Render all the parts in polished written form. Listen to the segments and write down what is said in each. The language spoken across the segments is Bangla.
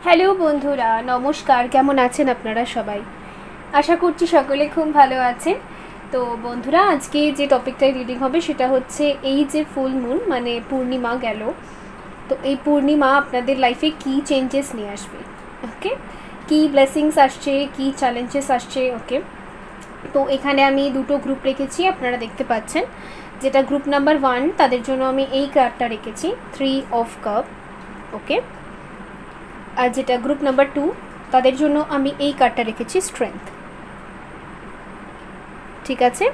হ্যালো বন্ধুরা, নমস্কার। কেমন আছেন আপনারা সবাই? আশা করছি সকলে খুব ভালো আছেন। তো বন্ধুরা, আজকে যে টপিকটাই রিডিং হবে সেটা হচ্ছে এই যে ফুল মুন মানে পূর্ণিমা গেল, তো এই পূর্ণিমা আপনাদের লাইফে কী চেঞ্জেস নিয়ে আসবে, ওকে, কী ব্লেসিংস আসছে, কী চ্যালেঞ্জেস আসছে, ওকে। তো এখানে আমি দুটো গ্রুপ রেখেছি, আপনারা দেখতে পাচ্ছেন। যেটা গ্রুপ নাম্বার 1 তাদের জন্য আমি এই কার্ডটা রেখেছি 3 অফ কাপ, ওকে। আর যেটা গ্রুপ নাম্বার 2 তাদের জন্য আমি এই কার্ডটা রেখেছি স্ট্রেংথ, ঠিক আছে।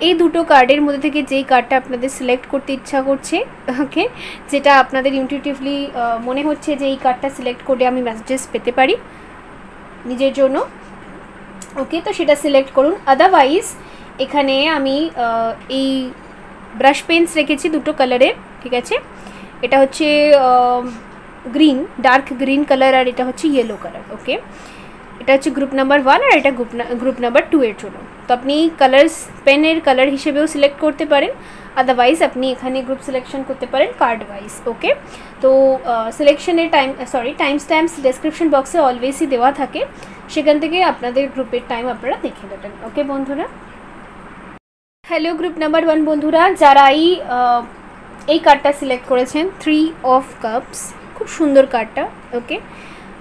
এই দুটো কার্ডের মধ্যে থেকে যেই কার্ডটা আপনাদের সিলেক্ট করতে ইচ্ছা করছে, ওকে, যেটা আপনাদের ইনটিউটিভলি মনে হচ্ছে যে এই কার্ডটা সিলেক্ট করে আমি মেসেজেস পেতে পারি নিজের জন্য, ওকে, তো সেটা সিলেক্ট করুন। আদারওয়াইজ এখানে আমি এই ব্রাশ পেন্স রেখেছি দুটো কালারের, ঠিক আছে। এটা হচ্ছে গ্রিন, ডার্ক গ্রিন কালার, আর এটা হচ্ছে ইয়েলো কালার, ওকে। এটা হচ্ছে গ্রুপ নাম্বার 1 আর এটা গ্রুপ নাম্বার 2 এর জন্য। তো আপনি কালার্স পেনের কালার হিসেবেও সিলেক্ট করতে পারেন, আদারওয়াইজ আপনি এখানে গ্রুপ সিলেকশন করতে পারেন কার্ড ওয়াইজ, ওকে। তো সিলেকশনের টাইম স্ট্যাম্পস ডেসক্রিপশন বক্সে অলওয়েজই দেওয়া থাকে, সেখান থেকে আপনাদের গ্রুপের টাইম আপনারা দেখে নেবেন, ওকে বন্ধুরা। হ্যালো গ্রুপ নাম্বার 1 বন্ধুরা, যারা এই কার্ডটা সিলেক্ট করেছেন 3 অফ কাপস, খুব সুন্দর কার্ডটা, ওকে।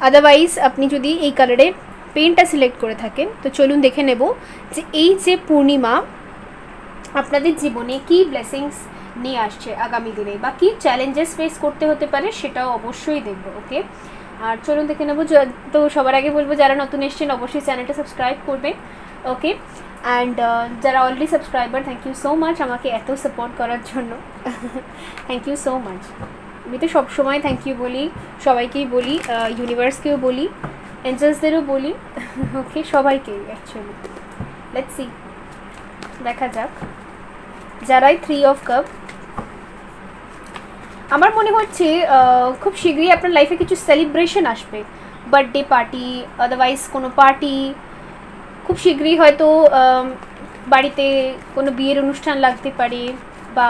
আদারওয়াইজ আপনি যদি এই কালারের পেনটা সিলেক্ট করে থাকেন তো চলুন দেখে নেব যে এই যে পূর্ণিমা আপনাদের জীবনে কী ব্লেসিংস নিয়ে আসছে আগামী দিনে, বা কী চ্যালেঞ্জেস ফেস করতে হতে পারে সেটাও অবশ্যই দেখব, ওকে। আর চলুন দেখে নেব। তো সবার আগে বলবো যারা নতুন এসেছেন অবশ্যই চ্যানেলটা সাবস্ক্রাইব করবেন, ওকে। অ্যান্ড যারা already subscriber, thank you so much আমাকে এত সাপোর্ট করার জন্য, থ্যাংক ইউ সো মাচ। আমি তো সবসময় থ্যাংক ইউ বলি, সবাইকেই বলি, ইউনিভার্সকেও বলি, এঞ্জেলসদেরও বলি, ওকে, সবাইকেই অ্যাকচুয়ালি। লেটস সি, দেখা যাক। যারাই 3 অফ কাপ, আমার মনে হচ্ছে খুব শীঘ্রই আপনার লাইফে কিছু সেলিব্রেশন আসবে, বার্থডে পার্টি, আদারওয়াইজ কোনো পার্টি, খুব শীঘ্রই হয়তো বাড়িতে কোনো বিয়ের অনুষ্ঠান লাগতে পারে, বা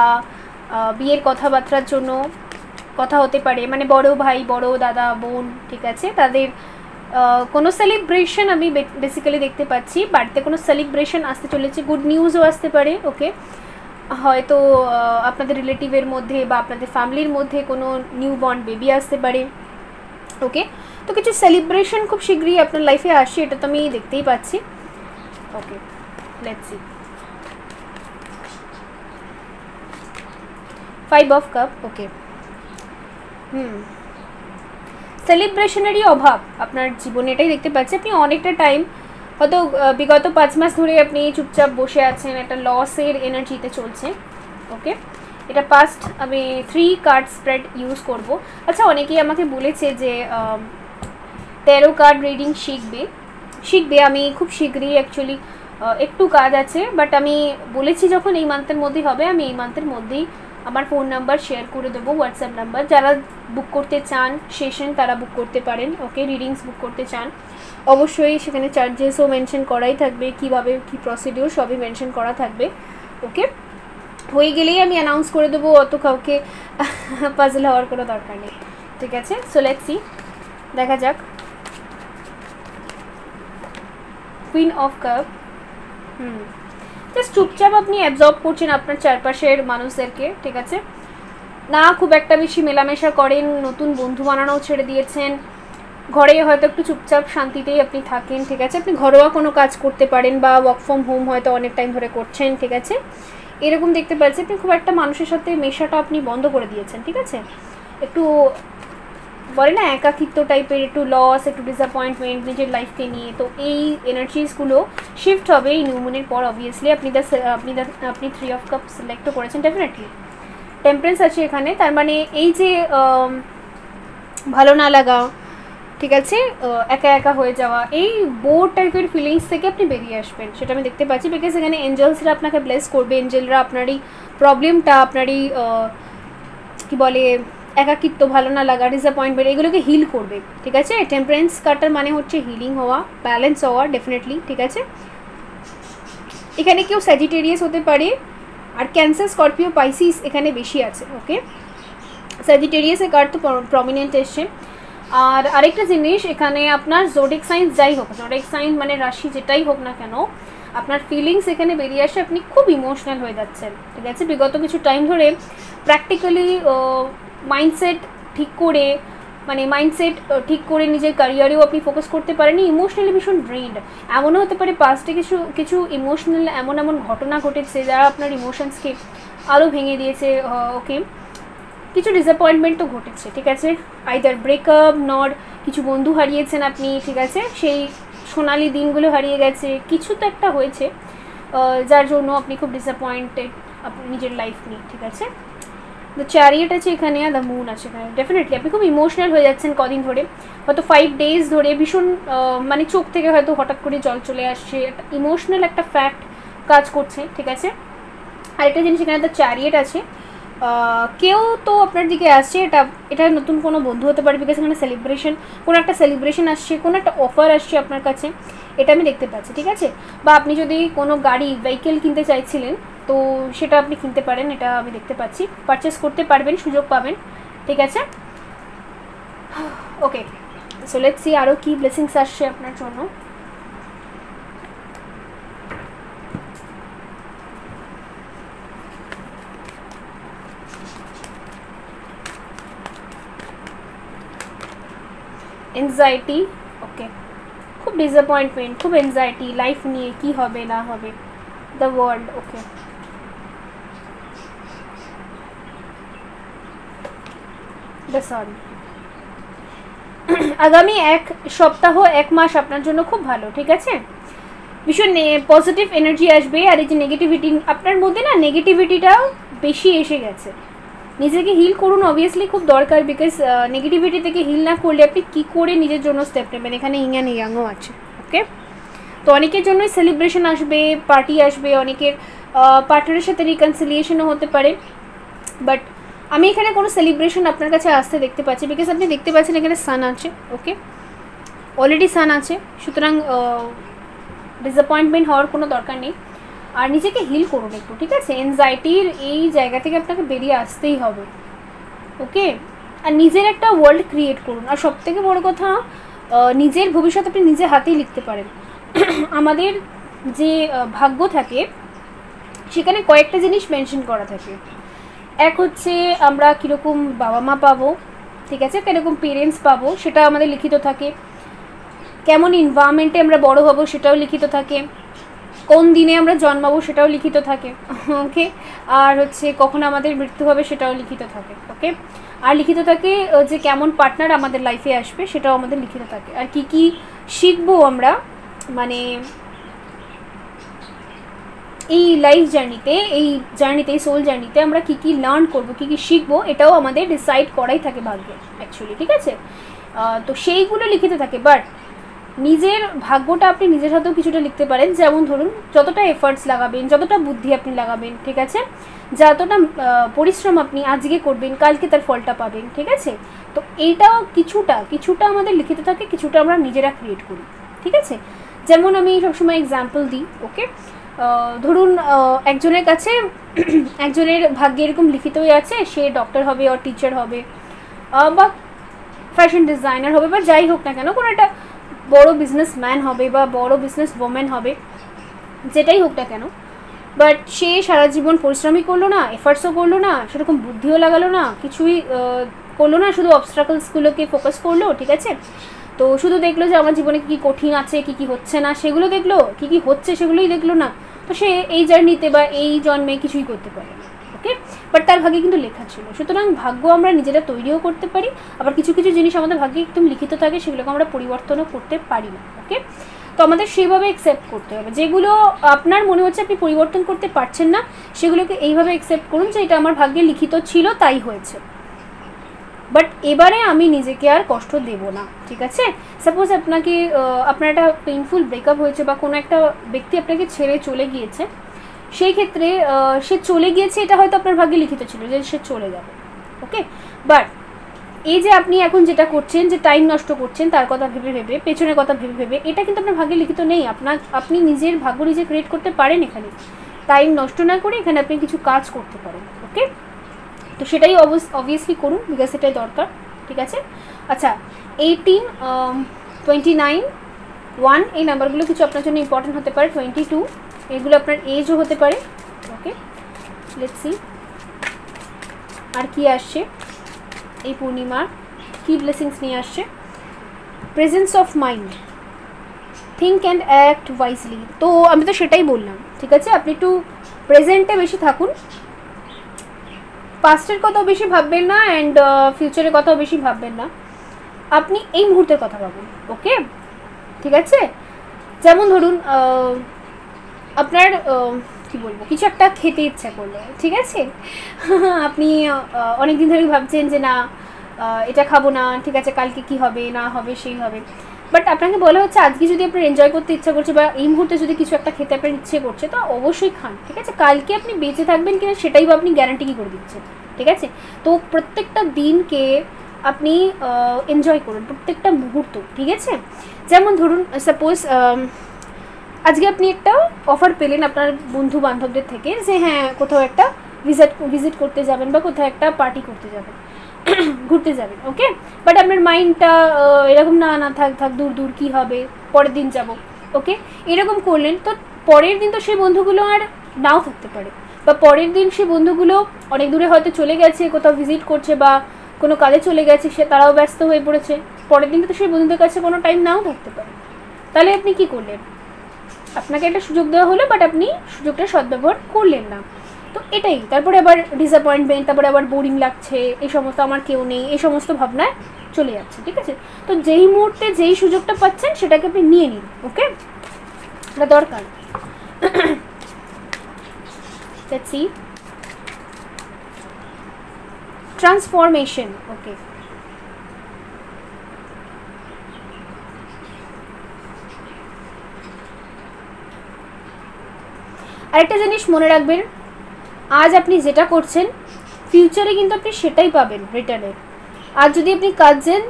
বিয়ের কথাবার্তার জন্য কথা হতে পারে, মানে বড় ভাই, বড় দাদা, বোন, ঠিক আছে, তাদের কোনো সেলিব্রেশন আমি বেসিক্যালি দেখতে পাচ্ছি। বাড়িতে কোনো সেলিব্রেশন আসতে চলেছে, গুড নিউজও আসতে পারে, ওকে। হয়তো আপনাদের রিলেটিভের মধ্যে বা আপনাদের ফ্যামিলির মধ্যে কোনো নিউ বর্ন বেবি আসতে পারে, ওকে। তো কিছু সেলিব্রেশন খুব শীঘ্রই আপনার লাইফে আসছে, এটা তো আমি দেখতেই পাচ্ছি, okay. Let's see. 5 of cup, okay. সেলিব্রেশনেরই অভাব আপনার জীবনে, এটাই দেখতে পাচ্ছি। আপনি অনেকটা টাইম হয়তো বিগত 5 মাস ধরে আপনি চুপচাপ বসে আছেন, একটা লসের এনার্জিতে চলছে, ওকে। এটা পাস্ট আমি 3 কার্ড স্প্রেড ইউজ করব। আচ্ছা, অনেকেই আমাকে বলেছে যে 13 কার্ড রিডিং শিখবে। আমি খুব শীঘ্রই অ্যাকচুয়ালি একটু কাজ আছে, বাট আমি বলেছি যখন এই মান্থের মধ্যেই হবে, আমি এই মান্থের মধ্যেই আমার ফোন নাম্বার শেয়ার করে দেবো, হোয়াটসঅ্যাপ নাম্বার। যারা বুক করতে চান সেশন তারা বুক করতে পারেন, ওকে। রিডিংস বুক করতে চান অবশ্যই সেখানে চার্জেসও মেনশন করাই থাকবে, কীভাবে কী প্রসিডিওর সবই মেনশন করা থাকবে, ওকে। হয়ে গেলেই আমি অ্যানাউন্স করে দেবো, অত কাউকে পাজল হওয়ার কোনো দরকার নেই, ঠিক আছে। সো লেটস সি, দেখা যাক। কুইন অফ কাপ, জাস্ট চুপচাপ আপনি অ্যাবজর্ব করছেন আপনার চারপাশের মানুষদেরকে, ঠিক আছে। না খুব একটা বেশি মেলামেশা করেন, নতুন বন্ধু বানানোও ছেড়ে দিয়েছেন, ঘরে হয়তো একটু চুপচাপ শান্তিতেই আপনি থাকেন, ঠিক আছে। আপনি ঘরোয়া কোনো কাজ করতে পারেন, বা ওয়ার্ক ফ্রম হোম হয়তো অনেক টাইম ধরে করছেন, ঠিক আছে। এরকম দেখতে পাচ্ছি আপনি খুব একটা মানুষের সাথে মেশাটা আপনি বন্ধ করে দিয়েছেন, ঠিক আছে। একটু বলে না একাকিত্ব টাইপের, একটু লস, একটু ডিসঅ্যাপয়েন্টমেন্ট নিজের লাইফকে নিয়ে। তো এই এনার্জিসগুলো শিফট হবে এই নিউ মুনের পর, অবভিয়াসলি। আপনি 3 অফ কাপ সিলেক্টও করেছেন, ডেফিনেটলি। টেম্পারেন্স আছে এখানে, তার মানে এই যে ভালো না লাগা, ঠিক আছে, একা একা হয়ে যাওয়া, এই বোর টাইপের ফিলিংস থেকে আপনি বেরিয়ে আসবেন, সেটা আমি দেখতে পাচ্ছি। বিকজ এখানে এঞ্জেলসরা আপনাকে ব্লেস করবে, এঞ্জেলরা আপনারই প্রবলেমটা, আপনারই কী বলে একাকিত্ব, ভালো না লাগা, ডিসঅ্যাপয়েন্টমেন্ট, এগুলোকে হিল করবে, ঠিক আছে। টেম্পারেন্স কার্ডটার মানে হচ্ছে হিলিং হওয়া, ব্যালেন্স হওয়া, ডেফিনেটলি, ঠিক আছে। এখানে কেউ স্যাজিটেরিয়াস হতে পারে, আর ক্যান্সার, স্করপিও, পাইসিস এখানে বেশি আছে, ওকে। স্যাজিটেরিয়াসের কার্ড তো প্রমিনেন্ট এসছে। আর আরেকটা জিনিস, এখানে আপনার জোডিয়াক সাইন যাই হোক, জোডিয়াক সাইন মানে রাশি যেটাই হোক না কেন, আপনার ফিলিংস এখানে বেরিয়ে আসে, আপনি খুব ইমোশনাল হয়ে যাচ্ছেন, ঠিক আছে। বিগত কিছু টাইম ধরে প্র্যাকটিক্যালি মাইন্ডসেট ঠিক করে, মানে মাইন্ডসেট ঠিক করে নিজের ক্যারিয়ারেও আপনি ফোকাস করতে পারেনি, ইমোশনালি ভীষণ ড্রেইনড। এমনও হতে পারে পাস্টে কিছু ইমোশনাল এমন ঘটনা ঘটেছে যারা আপনার ইমোশনসকে আরও ভেঙে দিয়েছে। ওকে, কিছু ডিসঅ্যাপয়েন্টমেন্ট তো ঘটেছে, ঠিক আছে, আইদার ব্রেকআপ নট কিছু বন্ধু হারিয়েছেন আপনি, ঠিক আছে, সেই সোনালি দিনগুলো হারিয়ে গেছে, কিছু তো একটা হয়েছে যার জন্য আপনি খুব ডিসঅ্যাপয়েন্টেড আপনি নিজের লাইফ নিয়ে, ঠিক আছে। দ্য চ্যারিয়েট আছে এখানে, আর দ্য মুন আছে এখানে। ডেফিনেটলি আপনি খুব ইমোশনাল হয়ে যাচ্ছেন কদিন ধরে, হয়তো 5 days ধরে ভীষণ মানে চোখ থেকে হয়তো হঠাৎ করে জল চলে আসছে, একটা ইমোশনাল একটা ফ্যাক্ট কাজ করছে, ঠিক আছে। আরেকটা জিনিস এখানে দ্য চ্যারিয়েট আছে, কেউ তো আপনার দিকে আসছে, এটা নতুন কোনো বন্ধু হতে পারে, বিকজ এখানে সেলিব্রেশন, কোনো একটা সেলিব্রেশন আসছে, কোনো একটা অফার আসছে আপনার কাছে, এটা আমি দেখতে পাচ্ছি, ঠিক আছে। বা আপনি যদি কোনো গাড়ি ভেহিকেল কিনতে চাইছিলেন তো সেটা আপনি কিনতে পারেন, এটা আমি দেখতে পাচ্ছি, পারচেস করতে পারবেন, সুযোগ পাবেন, ঠিক আছে। ওকে, সো লেটস সি আরও কী ব্লেসিংস আসছে আপনার জন্য। এনজাইটি, ওকে, খুব ডিসঅ্যাপয়েন্টমেন্ট, খুব এনজাইটি লাইফ নিয়ে, কি হবে না হবে, the world, okay, the sun. আগামী 1 সপ্তাহ 1 মাস আপনার জন্য খুব ভালো, ঠিক আছে, ভীষণ পজিটিভ এনার্জি আসবে। আর এই যে নেগেটিভিটি আপনার মধ্যে না, নেগেটিভিটিটাও বেশি এসে গেছে, নিজেকে হিল করুন, অবভিয়াসলি খুব দরকার, বিকজ নেগেটিভিটি থেকে হিল না করলে আপনি কী করে নিজের জন্য স্টেপ নেবেন। এখানে ইং অ্যান্ড ইয়াংও আছে, ওকে। তো অনেকের জন্যই সেলিব্রেশন আসবে, পার্টি আসবে, অনেকের পার্টনারের সাথে রিকনসিলিয়েশনও হতে পারে, বাট আমি এখানে কোনো সেলিব্রেশন আপনার কাছে আসতে দেখতে পাচ্ছি, বিকজ আপনি দেখতে পাচ্ছেন এখানে সান আছে, ওকে, অলরেডি সান আছে, সুতরাং ডিসঅ্যাপয়েন্টমেন্ট হওয়ার কোনো দরকার নেই। আর নিজেকে হিল করুন একটু, ঠিক আছে, এনজাইটির এই জায়গা থেকে আপনাকে বেরিয়ে আসতেই হবে, ওকে। আর নিজের একটা ওয়ার্ল্ড ক্রিয়েট করুন, আর সবথেকে বড় কথা নিজের ভবিষ্যৎ আপনি নিজের হাতেই লিখতে পারেন। আমাদের যে ভাগ্য থাকে সেখানে কয়েকটা জিনিস মেনশন করা থাকে, এক হচ্ছে আমরা কীরকম বাবা মা পাবো, ঠিক আছে, কীরকম পেরেন্টস পাবো সেটা আমাদের লিখিত থাকে, কেমন এনভায়রনমেন্টে আমরা বড় হব সেটাও লিখিত থাকে, কোন দিনে আমরা জন্মাবো সেটাও লিখিত থাকে, ওকে, আর হচ্ছে কখন আমাদের মৃত্যু হবে সেটাও লিখিত থাকে, ওকে। আর লিখিত থাকে যে কেমন পার্টনার আমাদের লাইফে আসবে সেটাও আমাদের লিখিত থাকে, আর কি কি শিখবো আমরা, মানে এই লাইফ জার্নিতে, এই সোল জার্নিতে আমরা কী কী লার্ন করবো, কী কী শিখবো, এটাও আমাদের ডিসাইড করাই থাকে ভাগ্যে অ্যাকচুয়ালি, ঠিক আছে। তো সেইগুলো লিখিত থাকে, বাট নিজের ভাগ্যটা আপনি নিজের হাতেও কিছুটা লিখতে পারেন, যেমন ধরুন যতটা এফার্টস লাগাবেন, যতটা বুদ্ধি আপনি লাগাবেন, ঠিক আছে, যতটা পরিশ্রম আপনি আজকে করবেন কালকে তার ফলটা পাবেন, ঠিক আছে। তো এইটাও কিছুটা আমাদের লিখিত থাকে, কিছুটা আমরা নিজেরা ক্রিয়েট করি, ঠিক আছে। যেমন আমি সবসময় এক্সাম্পল দিই, ওকে, ধরুন একজনের কাছে একজনের ভাগ্যে এরকম লিখিতই আছে সে ডক্টর হবে, আর টিচার হবে, বা ফ্যাশন ডিজাইনার হবে, বা যাই হোক না কেন কোনো একটা বড় বিজনেসম্যান হবে বা বড় বিজনেস ওম্যান হবে, যেটাই হোক না কেন, বাট সে সারা জীবন পরিশ্রমই করলো না, এফার্টসও করলো না, সেরকম বুদ্ধিও লাগালো না, কিছুই করলো না, শুধু অবস্ট্রাকলসগুলোকে ফোকাস করলো, ঠিক আছে। তো শুধু দেখলো যে আমার জীবনে কী কঠিন আছে, কী কী হচ্ছে না সেগুলো দেখলো, কী কী হচ্ছে সেগুলোই দেখলো না, তো সে এই জার্নিতে বা এই জন্মে কিছুই করতে পারে না, ওকে। বাট তার ভাগ্যে কিন্তু লেখা ছিল, সুতরাং ভাগ্য আমরা নিজেরা তৈরিও করতে পারি, আবার কিছু কিছু জিনিস আমাদের ভাগ্যে একদম লিখিত থাকে সেগুলোকে আমরা পরিবর্তনও করতে পারি না, ওকে। তো আমাদের সেইভাবে অ্যাকসেপ্ট করতে হবে, যেগুলো আপনার মনে হচ্ছে আপনি পরিবর্তন করতে পারছেন না সেগুলোকে এইভাবে অ্যাকসেপ্ট করুন যে এটা আমার ভাগ্যে লিখিত ছিল তাই হয়েছে, বাট এবারে আমি নিজেকে আর কষ্ট দেব না, ঠিক আছে। সাপোজ আপনার একটা পেইনফুল ব্রেকআপ হয়েছে বা কোনো একটা ব্যক্তি আপনাকে ছেড়ে চলে গিয়েছে, সেই ক্ষেত্রে সে চলে গিয়েছে এটা হয়তো আপনার ভাগ্যে লিখিত ছিল যে সে চলে যাবে, ওকে। বাট এই যে আপনি এখন যেটা করছেন, যে টাইম নষ্ট করছেন তার কথা ভেবে ভেবে, পেছনের কথা ভেবে ভেবে, এটা কিন্তু আপনার ভাগ্যে লিখিত নেই, আপনি নিজের ভাগ্য নিজে ক্রিয়েট করতে পারেন, এখানে টাইম নষ্ট না করে এখানে আপনি কিছু কাজ করতে পারেন, ওকে। তো সেটাই অবভিয়াসলি করুন, বিকজ সেটাই দরকার, ঠিক আছে। আচ্ছা, 18, 29, 1 এই নাম্বারগুলো কিছু আপনার জন্য ইম্পর্টেন্ট হতে পারে। 22 এগুলো আপনার এজও হতে পারে। ওকে, লেটস সি আর কি আসছে এই পূর্ণিমার, কি ব্লেসিংস নিয়ে আসছে। Presence of mind, think and act wisely. তো আমি তো সেটাই বললাম, ঠিক আছে, আপনি একটু প্রেজেন্টে বেশি থাকুন, পাস্টের কথাও বেশি ভাববেন না অ্যান্ড ফিউচারের কথাও বেশি ভাববেন না, আপনি এই মুহূর্তের কথা ভাবুন। ওকে, ঠিক আছে। যেমন ধরুন আপনার কি বলবো, কিছু একটা খেতে ইচ্ছা করলো, ঠিক আছে, আপনি অনেক দিন ধরে ভাবছেন যে না এটা খাবো না, ঠিক আছে, কালকে কি হবে না হবে সেই হবে, বাট আপনাকে বলা হচ্ছে আজকে যদি আপনার এনজয় করতে ইচ্ছা করছে বা এই মুহূর্তে যদি কিছু একটা খেতে আপনার ইচ্ছে করছে তো অবশ্যই খান, ঠিক আছে। কালকে আপনি বেঁচে থাকবেন কিনা সেটাই বা আপনি গ্যারান্টি কী করে দিচ্ছেন, ঠিক আছে। তো প্রত্যেকটা দিনকে আপনি এনজয় করুন, প্রত্যেকটা মুহূর্ত, ঠিক আছে। যেমন ধরুন সাপোজ আজকে আপনি একটা অফার পেলেন আপনার বন্ধু বান্ধবদের থেকে যে হ্যাঁ কোথাও একটা ভিজিট করতে যাবেন বা কোথাও একটা পার্টি করতে যাবেন, ঘুরতে যাবেন। ওকে, বাট আপনার মাইন্ডটা এরকম না না থাক থাক দূর দূর কী হবে, পরের দিন যাব। ওকে, এরকম করলেন তো পরের দিন তো সেই বন্ধুগুলো আর নাও থাকতে পারে, বা পরের দিন সেই বন্ধুগুলো অনেক দূরে হয়তো চলে গেছে, কোথাও ভিজিট করছে বা কোনো কাজে চলে গেছে, সে তারাও ব্যস্ত হয়ে পড়েছে, পরের দিন তো সেই বন্ধুদের কাছে কোনো টাইম নাও থাকতে পারে। তাহলে আপনি কী করলেন, আপনাকে একটা সুযোগ দেওয়া হলো বাট আপনি সুযোগটা সদ্ব্যবহার করলেন না। তো এটাই, তারপরে আবার ডিসঅ্যাপয়েন্টমেন্ট, তারপরে আবার বোরিং লাগছে, এই সমস্ত আমার কেউ নেই, এই সমস্ত ভাবনায় চলে যাচ্ছে, ঠিক আছে। তো যেই মুহূর্তে যেই সুযোগটা পাচ্ছেন সেটাকে আপনি নিয়ে নিন। ওকে, এটা দরকার। Let's see transformation. ওকে, আরেকটা জিনিস মনে রাখবেন, আজ আপনি যেটা করছেন ফিউচারে কিন্তু আপনি সেটাই পাবেন রিটার্নে। আর যদি আপনি কাঁদছেন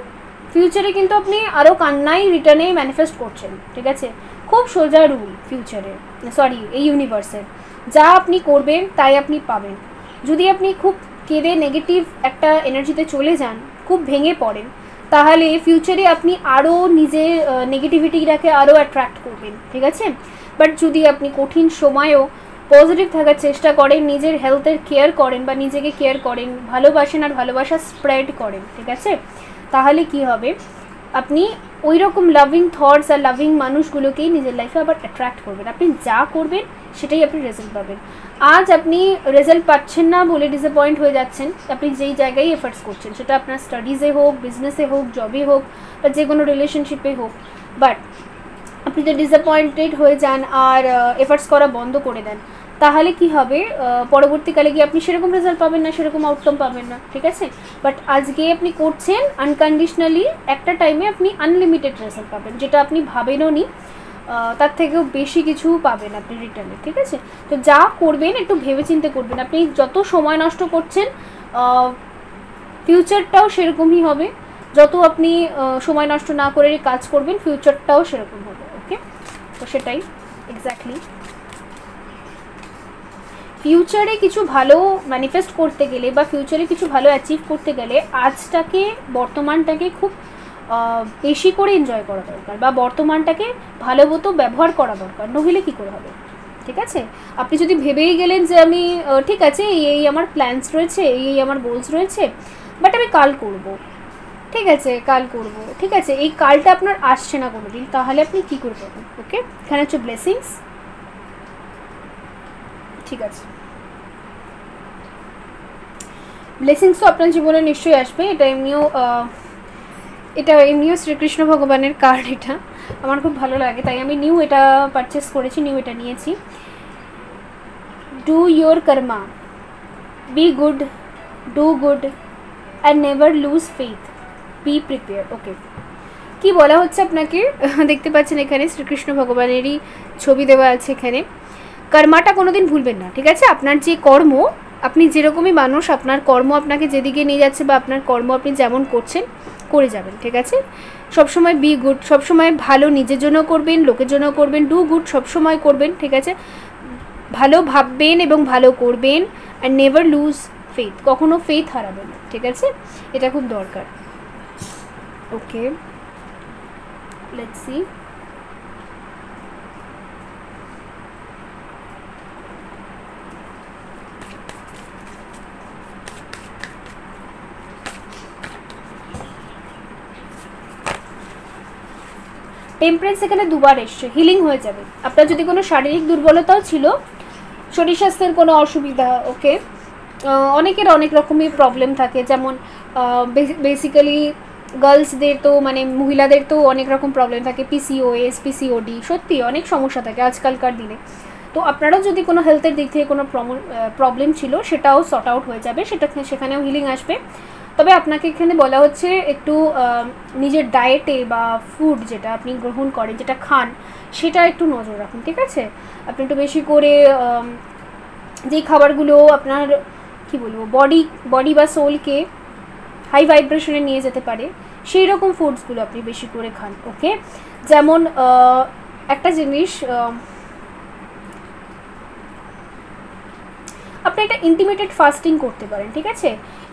ফিউচারে কিন্তু আপনি আরও কান্নাই রিটার্নে ম্যানিফেস্ট করছেন, ঠিক আছে। খুব সোজা রুল ফিউচারে, সরি এই ইউনিভার্সের, যা আপনি করবেন তাই আপনি পাবেন। যদি আপনি খুব কেঁদে নেগেটিভ একটা এনার্জিতে চলে যান, খুব ভেঙে পড়েন, তাহলে ফিউচারে আপনি আরও নিজের নেগেটিভিটিটাকে আরও অ্যাট্রাক্ট করবেন, ঠিক আছে। বাট যদি আপনি কঠিন সময়েও পজিটিভ থাকার চেষ্টা করেন, নিজের হেলথের কেয়ার করেন বা নিজেকে কেয়ার করেন, ভালোবাসেন আর ভালোবাসা স্প্রেড করেন, ঠিক আছে, তাহলে কি হবে, আপনি ওই রকম লাভিং থটস আর লাভিং মানুষগুলোকেই নিজের লাইফে আবার অ্যাট্রাক্ট করবেন। আপনি যা করবেন সেটাই আপনি রেজাল্ট পাবেন। আজ আপনি রেজাল্ট পাচ্ছেন না বলে ডিসঅ্যাপয়েন্ট হয়ে যাচ্ছেন, আপনি যেই জায়গায় এফার্টস করছেন, সেটা আপনার স্টাডিজে হোক, বিজনেসে হোক, জবে হোক বা যে কোনো রিলেশনশিপে হোক, বাট আপনি যদি ডিসঅ্যাপয়েন্টেড হয়ে যান আর এফার্টস করা বন্ধ করে দেন, তাহলে কি হবে, পরবর্তীকালে গিয়ে আপনি সেরকম রেজাল্ট পাবেন না, সেরকম আউটকাম পাবেন না, ঠিক আছে। বাট আজকে আপনি করছেন আনকন্ডিশনালি, একটা টাইমে আপনি আনলিমিটেড রেজাল্ট পাবেন, যেটা আপনি ভাবেনও নি, তার থেকেও বেশি কিছু পাবেন আপনি রিটার্নে, ঠিক আছে। তো যা করবেন একটু ভেবেচিন্তে করবেন। আপনি যত সময় নষ্ট করছেন ফিউচারটাও সেরকমই হবে, যত আপনি সময় নষ্ট না করে কাজ করবেন ফিউচারটাও সেরকম হবে। ওকে, তো সেটাই এক্স্যাক্টলি ফিউচারে কিছু ভালো ম্যানিফেস্ট করতে গেলে বা ফিউচারে কিছু ভালো অ্যাচিভ করতে গেলে আজটাকে, বর্তমানটাকে খুব বেশি করে এনজয় করা দরকার বা বর্তমানটাকে ভালো মতো ব্যবহার করা দরকার, নইলে কী করে হবে, ঠিক আছে। আপনি যদি ভেবেই গেলেন যে আমি ঠিক আছে এই আমার প্ল্যানস রয়েছে, এই আমার গোলস রয়েছে, বাট আমি কাল করব, ঠিক আছে কাল করব, ঠিক আছে, এই কালটা আপনার আসছে না কোনো দিন, তাহলে আপনি কী করে পাবেন। ওকে, এখানে হচ্ছে ব্লেসিংস, ঠিক আছে। ব্লেসিংসও আপনার জীবনে নিশ্চয়ই আসবে, এটা এমনিও শ্রীকৃষ্ণ ভগবানের কার্ড, এটা আমার খুব ভালো লাগে, তাই আমি নিউ এটা পারচেস করেছি, নিউ এটা নিয়েছি। Do your karma, be good, do good and never lose faith, be prepare. Okay, কি বলা হচ্ছে আপনাকে, দেখতে পাচ্ছেন এখানে শ্রীকৃষ্ণ ভগবানেরই ছবি দেওয়া আছে এখানে। কর্মাটা কোনো দিন ভুলবেন না, ঠিক আছে। আপনার যে কর্ম, আপনি যেরকমই মানুষ, আপনার কর্ম আপনাকে যেদিকে নিয়ে যাচ্ছে বা আপনার কর্ম আপনি যেমন করছেন করে যাবেন, ঠিক আছে। সবসময় বি গুড, সবসময় ভালো নিজের জন্য করবেন, লোকের জন্য করবেন, ডু গুড সবসময় করবেন, ঠিক আছে, ভালো ভাববেন এবং ভালো করবেন, অ্যান্ড নেভার লুজ ফেথ, কখনো ফেথ হারাবেন না, ঠিক আছে, এটা খুব দরকার। ওকে, লেটস সি। টেম্পারেন্স এখানে দুবার এসছে, হিলিং হয়ে যাবে। আপনার যদি কোনো শারীরিক দুর্বলতাও ছিল, শরীর স্বাস্থ্যের কোনো অসুবিধা, ওকে, অনেকের অনেক রকমের প্রবলেম থাকে, যেমন বেসিক্যালি গার্লসদের তো মানে মহিলাদের তো অনেক রকম প্রবলেম থাকে, পিসিওএস, পিসিওডি, সত্যি অনেক সমস্যা থাকে আজকালকার দিনে। তো আপনারাও যদি কোনো হেলথের দিক থেকে কোনো প্রবলেম ছিল সেটাও সর্ট আউট হয়ে যাবে, সেখানেও হিলিং আসবে। তবে আপনাকে এখানে বলা হচ্ছে একটু নিজের ডায়েটে বা ফুড যেটা আপনি গ্রহণ করেন, যেটা খান, সেটা একটু নজর রাখুন, ঠিক আছে? আপনি একটু বেশি করে যেই খাবারগুলো আপনার কী বলবো বডি বা সোলকে হাই ভাইব্রেশনে নিয়ে যেতে পারে সেই রকম ফুডসগুলো আপনি বেশি করে খান, ওকে? যেমন একটা জিনিস, আপনি একটা ইন্টিমিটেড ফাস্টিং করতে পারেন, ঠিক আছে?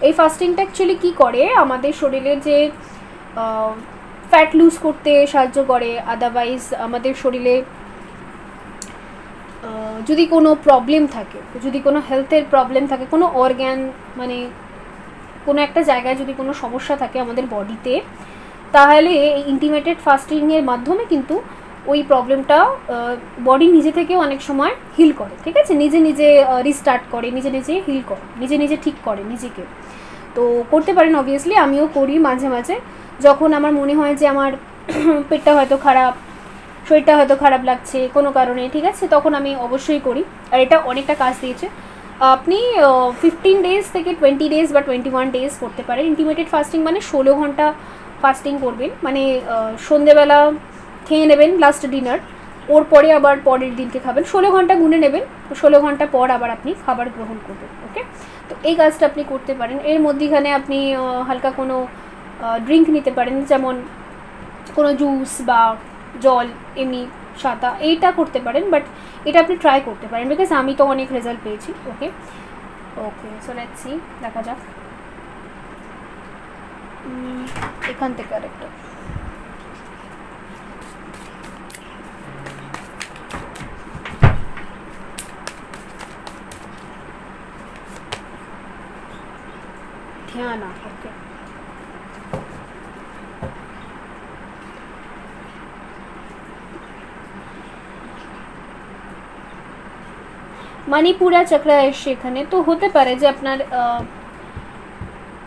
এই ফাস্টিংটা অ্যাকচুয়ালি কী করে, আমাদের শরীরে যে ফ্যাট লুজ করতে সাহায্য করে, আদারওয়াইজ আমাদের শরীরে যদি কোনো প্রবলেম থাকে, যদি কোনো হেলথের প্রবলেম থাকে, কোনো অর্গ্যান মানে কোনো একটা জায়গায় যদি কোনো সমস্যা থাকে আমাদের বডিতে, তাহলে এই ইন্টিমিটেড ফাস্টিংয়ের মাধ্যমে কিন্তু ওই প্রবলেমটা বডি নিজে থেকে অনেক সময় হিল করে, ঠিক আছে? নিজে নিজে রিস্টার্ট করে, নিজে নিজে হিল করে, নিজে নিজে ঠিক করে নিজেকে। তো করতে পারেন, অবভিয়াসলি আমিও করি মাঝে মাঝে, যখন আমার মনে হয় যে আমার পেটটা হয়তো খারাপ, শরীরটা হয়তো খারাপ লাগছে কোনো কারণে, ঠিক আছে, তখন আমি অবশ্যই করি, আর এটা অনেকটা কাজ দিয়েছে। আপনি 15 ডেজ থেকে 20 ডেজ বা 21 ডেজ করতে পারেন ইন্টিমিটেড ফাস্টিং, মানে 16 ঘন্টা ফাস্টিং করবেন, মানে সন্ধেবেলা খেয়ে নেবেন লাস্ট ডিনার, ওর পরে আবার পরের দিনকে খাবেন, 16 ঘন্টা গুনে নেবেন, 16 ঘন্টা পর আবার আপনি খাবার গ্রহণ করবেন, ওকে? তো এই কাজটা আপনি করতে পারেন। এর মধ্যেখানে আপনি হালকা কোনো ড্রিঙ্ক নিতে পারেন, যেমন কোনো জুস বা জল, এমনি সাদা, এইটা করতে পারেন, বাট এটা আপনি ট্রাই করতে পারেন, বিকজ আমি তো অনেক রেজাল্ট পেয়েছি, ওকে? ওকে, সো লেটস সি, দেখা যাক এখান থেকে আরেকটা। ध्यान, ओके, মণিপুরা চক্র এসে এখানে, তো হতে পারে যে আপনার